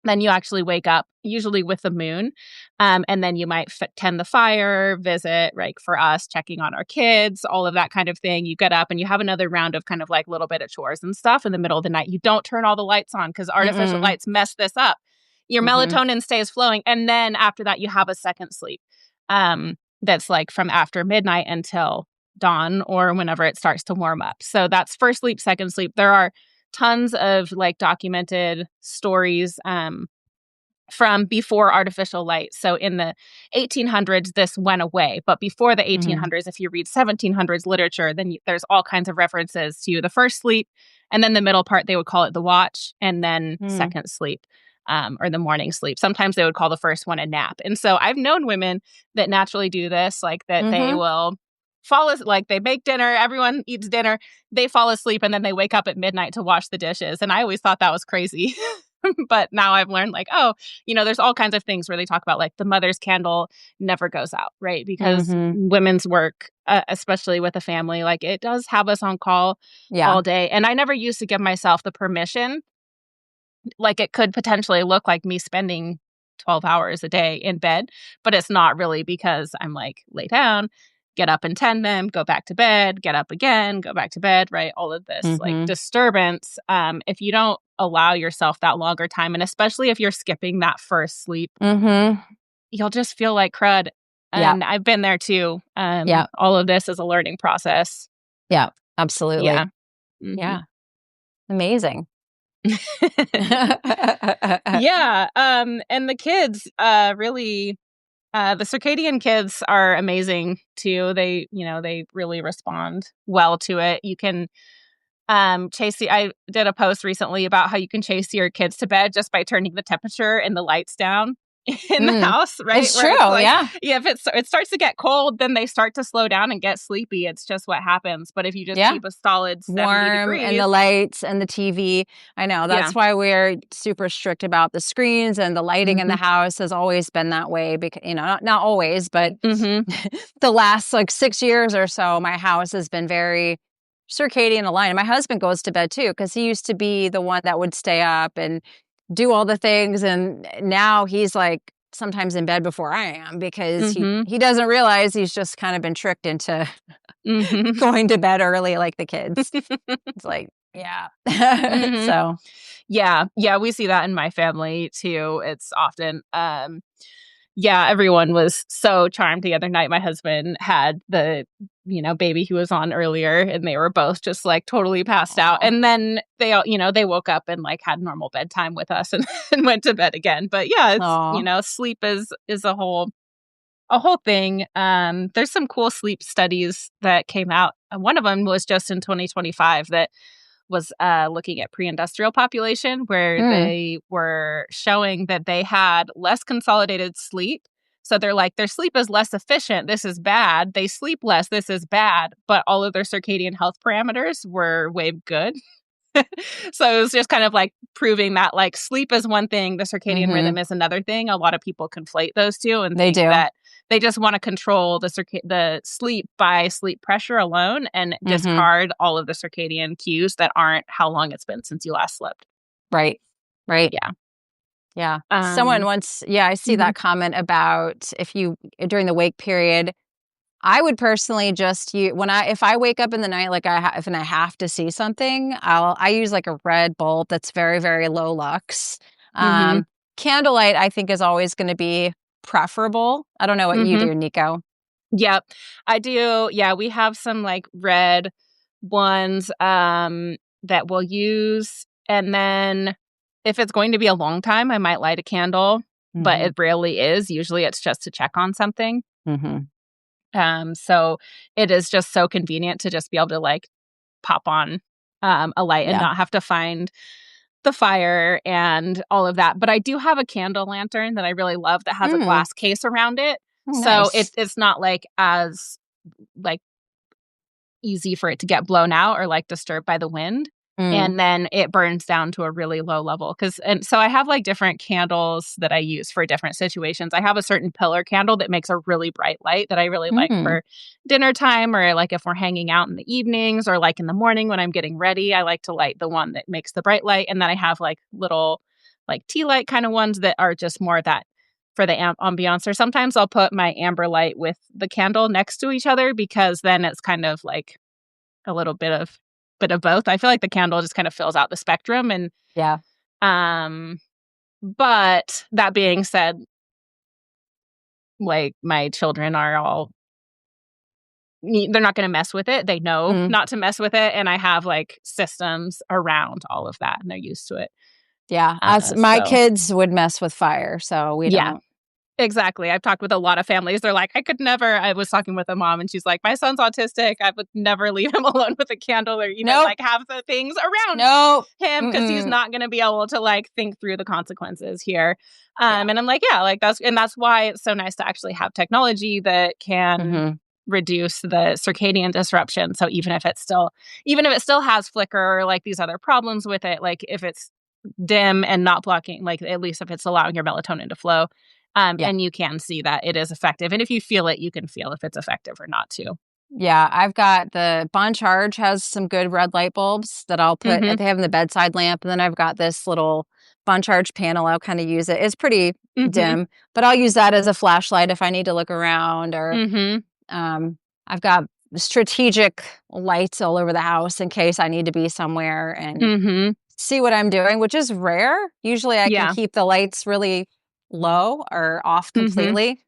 Then you actually wake up, usually with the moon, and then you might tend the fire, visit, like for us, checking on our kids, all of that kind of thing. You get up and you have another round of kind of like little bit of chores and stuff in the middle of the night. You don't turn all the lights on because artificial Mm-mm. lights mess this up. Your Mhm. melatonin stays flowing, and then after that, you have a second sleep. That's like from after midnight until dawn or whenever it starts to warm up. So that's first sleep, second sleep. There are tons of like documented stories from before artificial light. So in the 1800s, this went away. But before the Mhm. 1800s, if you read 1700s literature, then there's all kinds of references to the first sleep. And then the middle part, they would call it the watch, and then Mm. second sleep. Or the morning sleep. Sometimes they would call the first one a nap. And so I've known women that naturally do this, like that they Mhm. will like they make dinner, everyone eats dinner, they fall asleep, and then they wake up at midnight to wash the dishes. And I always thought that was crazy. But now I've learned, like, oh, there's all kinds of things where they talk about like the mother's candle never goes out, right? Because Mhm. women's work, especially with a family, like it does have us on call Yeah. all day. And I never used to give myself the permission. Like it could potentially look like me spending 12 hours a day in bed, but it's not really because I'm like lay down, get up and tend them, go back to bed, get up again, go back to bed, right? All of this like Mhm. disturbance. If you don't allow yourself that longer time, and especially if you're skipping that first sleep, Mhm. you'll just feel like crud. Yeah. And I've been there too. Yeah. All of this is a learning process. Yeah. Absolutely. Yeah. Hmm. Yeah. Amazing. Yeah. And the kids, really, the circadian kids are amazing too. They really respond well to it. You can I did a post recently about how you can chase your kids to bed just by turning the temperature and the lights down in the Mm. house, right? It's Where it's true, like, yeah. yeah, if it starts to get cold, then they start to slow down and get sleepy. It's just what happens. But if you just Yeah. keep a solid 70 Warm and the degrees, lights and the TV. I know, yeah. that's why we're super strict about the screens, and the lighting in the Mhm. house has always been that way because, not always, but Mhm. the last, like, 6 years or so, my house has been very circadian aligned, and my husband goes to bed too because he used to be the one that would stay up and do all the things, and now he's, like, sometimes in bed before I am because Mm-hmm. he doesn't realize he's just kind of been tricked into Mm-hmm. going to bed early like the kids. It's like, yeah. Mm-hmm. So, Yeah. Yeah. We see that in my family too. It's often, yeah, everyone was so charmed the other night. My husband had the, baby he was on earlier, and they were both just like totally passed out. aw, And then they all, they woke up and like had normal bedtime with us and, and went to bed again. But yeah, it's, aw. sleep is a whole thing. There's some cool sleep studies that came out. One of them was just in 2025 that was looking at pre-industrial population, where Mm, they were showing that they had less consolidated sleep. So they're like, their sleep is less efficient. This is bad. They sleep less. This is bad. But all of their circadian health parameters were way good. So it was just kind of like proving that like sleep is one thing, the circadian mm-hmm. rhythm is another thing. A lot of people conflate those two and They think do. that they just want to control the sleep by sleep pressure alone and Mm-hmm. discard all of the circadian cues that aren't how long it's been since you last slept. Right. Right. Yeah. Yeah. Someone Um, once, yeah, I see mhm, that comment about if you, during the wake period, I would personally just use if I wake up in the night, like if and I have to see something, I use like a red bulb that's very, very low lux. mhm, Candlelight, I think, is always going to be preferable. I don't know what you mhm. do, Nico. Yep. I do. Yeah, we have some like red ones that we'll use, and then if it's going to be a long time, I might light a candle, but Mm-hmm. it rarely is. Usually it's just to check on something. Mm-hmm. So it is just so convenient to just be able to like pop on a light and Yeah. not have to find the fire and all of that. But I do have a candle lantern that I really love that has a Mm. glass case around it. Oh, So nice. it's not like as like easy for it to get blown out or like disturbed by the wind. Mm. And then it burns down to a really low level. And so I have like different candles that I use for different situations. I have a certain pillar candle that makes a really bright light that I really like Mm. for dinner time, or like if we're hanging out in the evenings, or like in the morning when I'm getting ready. I like to light the one that makes the bright light. And then I have like little like tea light kind of ones that are just more that for the ambiance. Or sometimes I'll put my amber light with the candle next to each other, because then it's kind of like a little bit of both. I feel like the candle just kind of fills out the spectrum. And Yeah. um but that being said, like my children are all they're not going to mess with it. They know Mm. not to mess with it, and I have like systems around all of that and they're used to it. Yeah. My So kids would mess with fire, so we yeah. don't. Exactly. I've talked with a lot of families. They're like, I could never. I was talking with a mom and she's like, my son's autistic. I would never leave him alone with a candle, or even Nope. like have the things around Nope. him, because he's Mm-mm. not going to be able to like think through the consequences here. Yeah. And I'm like, yeah, like that's why it's so nice to actually have technology that can Mm-hmm. reduce the circadian disruption. So even if it still has flicker or like these other problems with it, like if it's dim and not blocking, like at least if it's allowing your melatonin to flow. Yeah. And you can see that it is effective. And if you feel it, you can feel if it's effective or not too. Yeah, I've got the Bon Charge has some good red light bulbs that I'll put. Mm-hmm. They have in the bedside lamp, and then I've got this little Bon Charge panel. I'll kind of use it. It's pretty Mm-hmm. dim, but I'll use that as a flashlight if I need to look around. Or Mm-hmm. I've got strategic lights all over the house in case I need to be somewhere and Mm-hmm. see what I'm doing, which is rare. Usually, I can Yeah. keep the lights really low or off Mm-hmm. completely.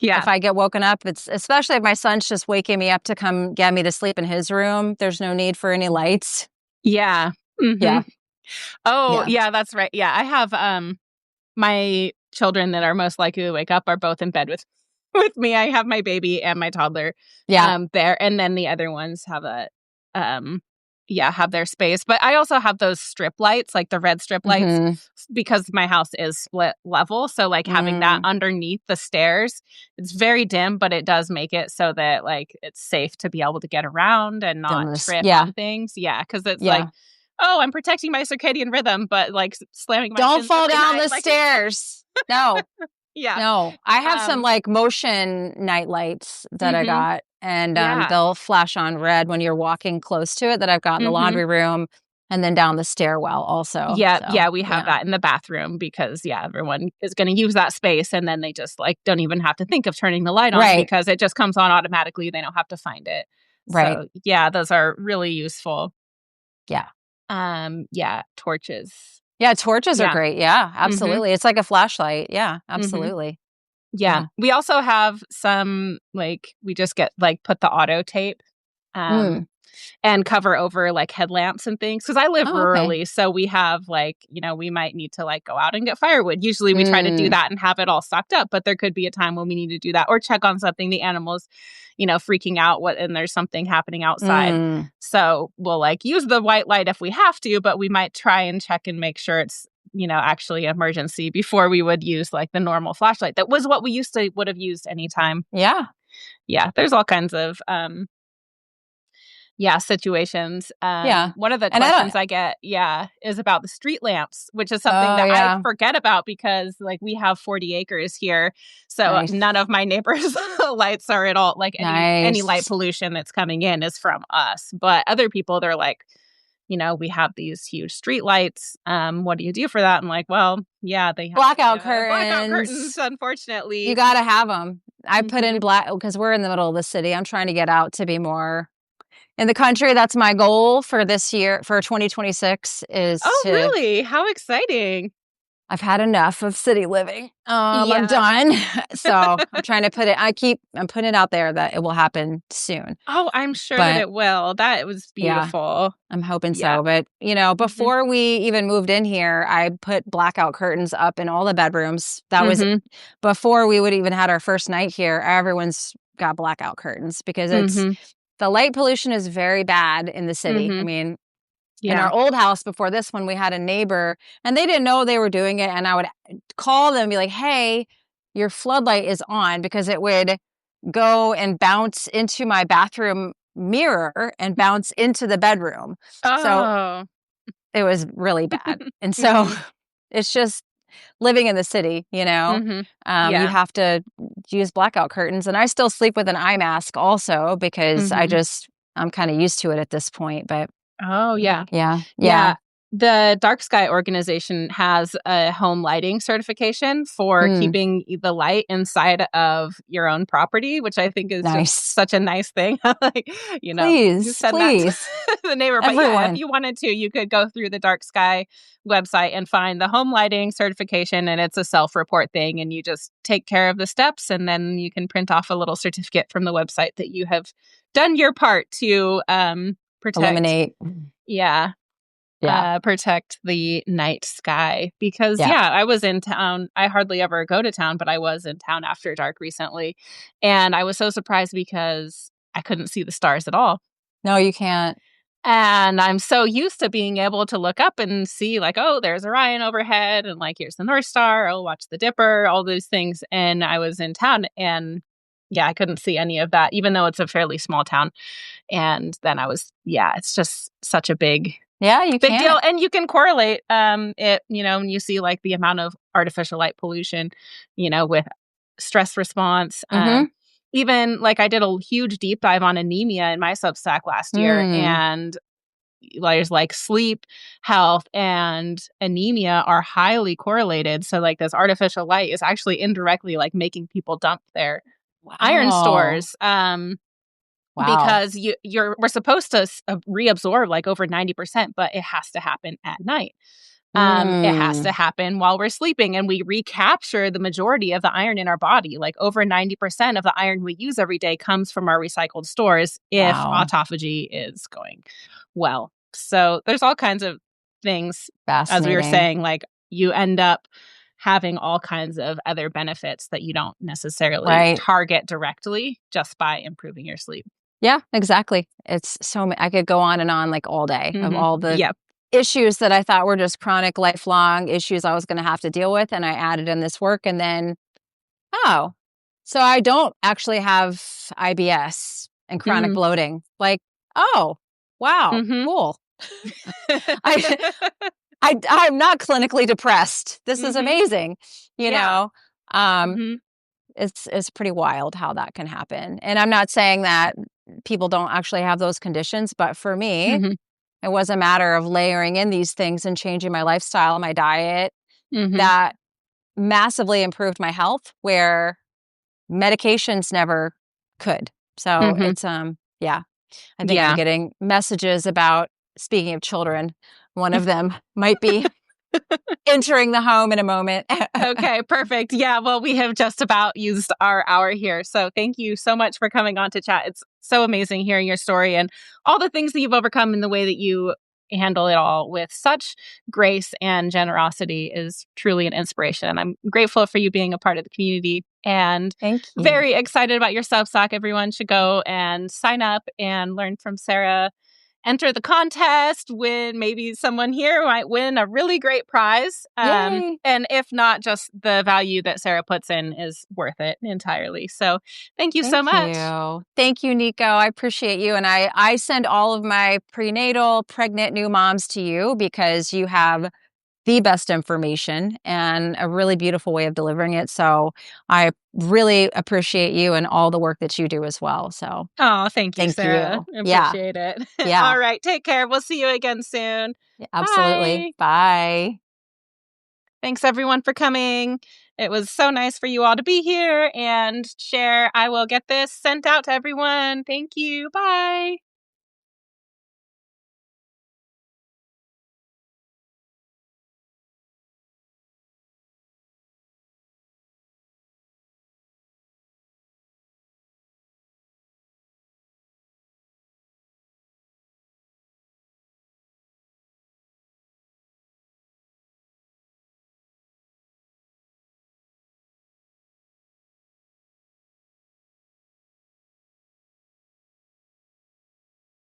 Yeah. If I get woken up, it's especially if my son's just waking me up to come get me to sleep in his room, there's no need for any lights. Yeah. Mm-hmm. Yeah. Oh, Yeah. yeah, that's right. Yeah. I have my children that are most likely to wake up are both in bed with with me. I have my baby and my toddler Yeah. there, and then the other ones have um have their space. But I also have those strip lights, like the red strip lights, Mhm. because my house is split level. So like having that Mm. underneath the stairs, it's very dim, but it does make it so that like it's safe to be able to get around and not trip Yeah. on things. Yeah, because it's like, Yeah. oh, I'm protecting my circadian rhythm, but like slamming my Don't shins fall every down night. the Like, stairs. No. yeah. No. I have some Um, like motion night lights that I mhm. got, and Yeah. they'll flash on red when you're walking close to it that I've got in the Mhm. laundry room. and then down the stairwell also. Yeah, So, we have that in the bathroom because everyone is going to use that space, and then they just like don't even have to think of turning the light on Right. because it just comes on automatically. They don't have to find it. Right. So those are really useful. Yeah. Torches. Yeah, torches are great. Yeah, Mhm. absolutely. It's like a flashlight. Yeah, Mhm. absolutely. Yeah. We also have some like we just get like put the auto tape Mm. and cover over like headlamps and things because I live Oh, okay. rurally, so we have like we might need to like go out and get firewood. Usually we try to do that and have it all stocked up, but there could be a time when we need to do that or check on something. The animals freaking out and there's something happening outside. So we'll like use the white light if we have to, but we might try and check and make sure it's actually an emergency before we would use like the normal flashlight. That was what we would have used anytime. Yeah. There's all kinds of situations. One of the questions I get, is about the street lamps, which is something that I forget about because like we have 40 acres here. So none of my neighbors' lights are at all like any light pollution that's coming in is from us. But other people, they're like, we have these huge street lights. What do you do for that? I'm like, well, they have blackout curtains. Unfortunately. You got to have them. I put in black because we're in the middle of the city. I'm trying to get out to be more in the country. That's my goal for this year, for 2026 is really? How exciting. I've had enough of city living. I'm done. So I'm trying to I'm putting it out there that it will happen soon. Oh, I'm sure that it will. That was beautiful. I'm hoping so. But, before we even moved in here, I put blackout curtains up in all the bedrooms. That was before we would even had our first night here. Everyone's got blackout curtains because the light pollution is very bad in the city. I mean, in our old house before this one, we had a neighbor and they didn't know they were doing it. And I would call them and be like, hey, your floodlight is on, because it would go and bounce into my bathroom mirror and bounce into the bedroom. So it was really bad. And so it's just living in the city, you have to use blackout curtains. And I still sleep with an eye mask also because I'm kind of used to it at this point. But yeah. The Dark Sky organization has a home lighting certification for keeping the light inside of your own property, which I think is just such a nice thing. Like, please that to the neighbor. But if you wanted to, you could go through the Dark Sky website and find the home lighting certification, and it's a self-report thing, and you just take care of the steps, and then you can print off a little certificate from the website that you have done your part to protect. Eliminate. Protect the night sky because I was in town. I hardly ever go to town, but I was in town after dark recently, and I was so surprised because I couldn't see the stars at all. No, you can't. And I'm so used to being able to look up and see like, oh, there's Orion overhead, and like here's the North Star. Oh, watch the Dipper, all those things. And I was in town, and I couldn't see any of that, even though it's a fairly small town. And then I was, it's just such a big deal. And you can correlate it, when you see like the amount of artificial light pollution, with stress response. Even like I did a huge deep dive on anemia in my Substack last year, and there's like sleep, health, and anemia are highly correlated. So like this artificial light is actually indirectly like making people dump their iron stores. Because we're supposed to reabsorb like over 90%, but it has to happen at night. It has to happen while we're sleeping, and we recapture the majority of the iron in our body. Like over 90% of the iron we use every day comes from our recycled stores if autophagy is going well. So there's all kinds of things, as we were saying, like you end up having all kinds of other benefits that you don't necessarily target directly just by improving your sleep. Yeah, exactly. It's I could go on and on like all day of all the issues that I thought were just chronic, lifelong issues I was going to have to deal with. And I added in this work, and then, so I don't actually have IBS and chronic bloating. Like, wow, cool. I'm not clinically depressed. This is amazing. It's pretty wild how that can happen. And I'm not saying that people don't actually have those conditions, but for me, It was a matter of layering in these things and changing my lifestyle, my diet, Mm-hmm. that massively improved my health where medications never could. So Mm-hmm. it's yeah. I think I'm Yeah. getting messages about, speaking of children, one of them might be entering the home in a moment. Okay, perfect. Yeah, well, we have just about used our hour here. So thank you so much for coming on to chat. It's so amazing hearing your story and all the things that you've overcome and the way that you handle it all with such grace and generosity is truly an inspiration. I'm grateful for you being a part of the community and Thank you. very excited about your Substack. Everyone should go and sign up and learn from Sarah, enter the contest, win. Maybe someone here might win a really great prize. Yay. And if not, just the value that Sarah puts in is worth it entirely. So thank you so Thank much. you. Thank you, Nikko. I appreciate you. And I send all of my prenatal, pregnant new moms to you because you have the best information and a really beautiful way of delivering it. So I really appreciate you and all the work that you do as well. So Oh, thank you, thank Sarah. you. Yeah. Appreciate it. Yeah. All right. Take care. We'll see you again soon. Absolutely. Bye. Bye. Thanks, everyone, for coming. It was so nice for you all to be here and share. I will get this sent out to everyone. Thank you. Bye.